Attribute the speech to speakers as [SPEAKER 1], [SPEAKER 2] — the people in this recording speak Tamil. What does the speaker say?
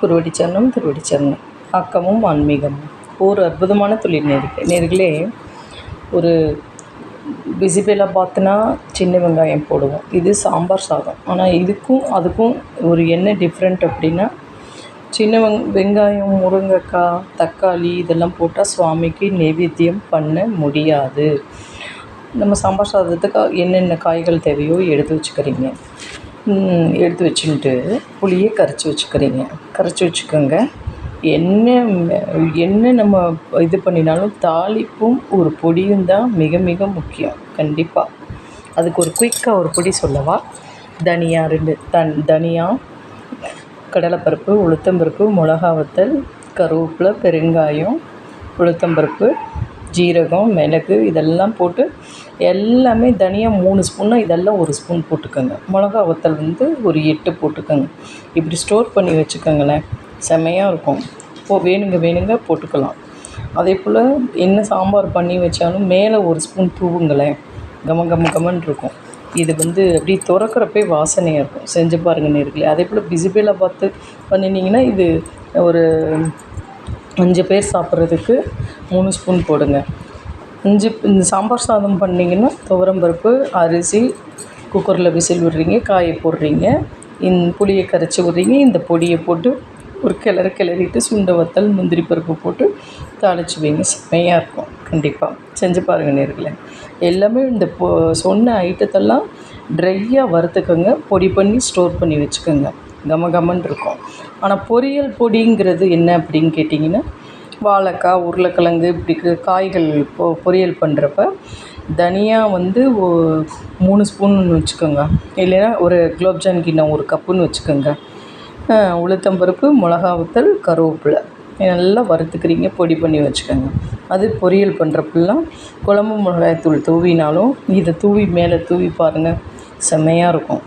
[SPEAKER 1] குருவடி சரணம் திருவடி சரணம். ஆக்கமும் ஆன்மீகமும் ஒரு அற்புதமான தொழில் நேர்களே. ஒரு பிசிபெல்லா பார்த்தினா சின்ன வெங்காயம் போடுவோம். இது சாம்பார் சாதம். ஆனால் இதுக்கும் அதுக்கும் ஒரு என்ன டிஃப்ரெண்ட் அப்படின்னா, சின்ன வெங்காயம், முருங்கைக்காய், தக்காளி இதெல்லாம் போட்டால் சுவாமிக்கு நைவேத்தியம் பண்ண முடியாது. நம்ம சாம்பார் சாதத்துக்கு என்னென்ன காய்கள் தேவையோ எடுத்து வச்சுக்கிறீங்க. எடுத்து வச்சுக்கிட்டு புளியை கரைச்சி வச்சுக்கோங்க. என்ன நம்ம இது பண்ணினாலும் தாளிப்பும் ஒரு பொடியும் தான் மிக மிக முக்கியம். கண்டிப்பாக அதுக்கு ஒரு குயிக்காக ஒரு பொடி சொல்லவா? தனியா 2 தனியா, கடலைப்பருப்பு, உளுத்தம்பருப்பு, மிளகா வத்தல், கருவேப்பிலை, பெருங்காயம், உளுத்தம்பருப்பு, ஜீரகம், மிளகு இதெல்லாம் போட்டு எல்லாமே. தனியா 3 ஸ்பூன்னா இதெல்லாம் 1 ஸ்பூன் போட்டுக்கோங்க. மிளகா வத்தல் ஒரு 8 போட்டுக்கோங்க. இப்படி ஸ்டோர் பண்ணி வச்சுக்கோங்களேன், செம்மையாக இருக்கும். வேணுங்க போட்டுக்கலாம். அதே போல் என்ன சாம்பார் பண்ணி வச்சாலும் மேலே 1 ஸ்பூன் தூவுங்களேன், கமன்னு இருக்கும். இது அப்படியே திறக்கிறப்பே வாசனையாக இருக்கும். செஞ்சு பாருங்கள் நேர்களே. அதே போல் பிசிபெல்லா பார்த்து பண்ணினீங்கன்னா இது ஒரு 5 பேர் சாப்பிட்றதுக்கு 3 ஸ்பூன் போடுங்க. இந்த சாம்பார் சாதம் பண்ணிங்கன்னா துவரம்பருப்பு, அரிசி குக்கரில் விசில் விடுறீங்க, காயை போடுறீங்க, புளியை கரைச்சி விடுறீங்க, இந்த பொடியை போட்டு ஒரு கிளறிட்டு சுண்டை வத்தல், முந்திரி பருப்பு போட்டு தாளிச்சு வைங்க. செம்மையாக இருக்கும். கண்டிப்பாக செஞ்சு பாருங்கள் நேர்களே. எல்லாமே இந்த சொன்ன ஐட்டத்தெல்லாம் ட்ரையாக வறுத்துக்கோங்க. பொடி பண்ணி ஸ்டோர் பண்ணி வச்சுக்கோங்க. கமன்னு இருக்கும். ஆனால் பொரியல் பொடிங்கிறது என்ன அப்படின்னு கேட்டிங்கன்னா, வாழைக்காய், உருளைக்கிழங்கு இப்படி காய்கள் பொரியல் பண்ணுறப்ப தனியா 3 ஸ்பூன்னு வச்சுக்கோங்க. இல்லைன்னா ஒரு குலோப்ஜான் கிண்ணம் 1 கப்புன்னு வச்சுக்கோங்க. உளுத்தம்பருப்பு, மிளகா வத்தல், கருவேப்பிலை நல்லா வறுத்துக்கிறீங்க, பொடி பண்ணி வச்சுக்கோங்க. அது பொரியல் பண்ணுறப்பெல்லாம் குழம்பு மிளகாய் தூள் தூவினாலும் இதை மேலே தூவி பாருங்கள், செம்மையாக இருக்கும்.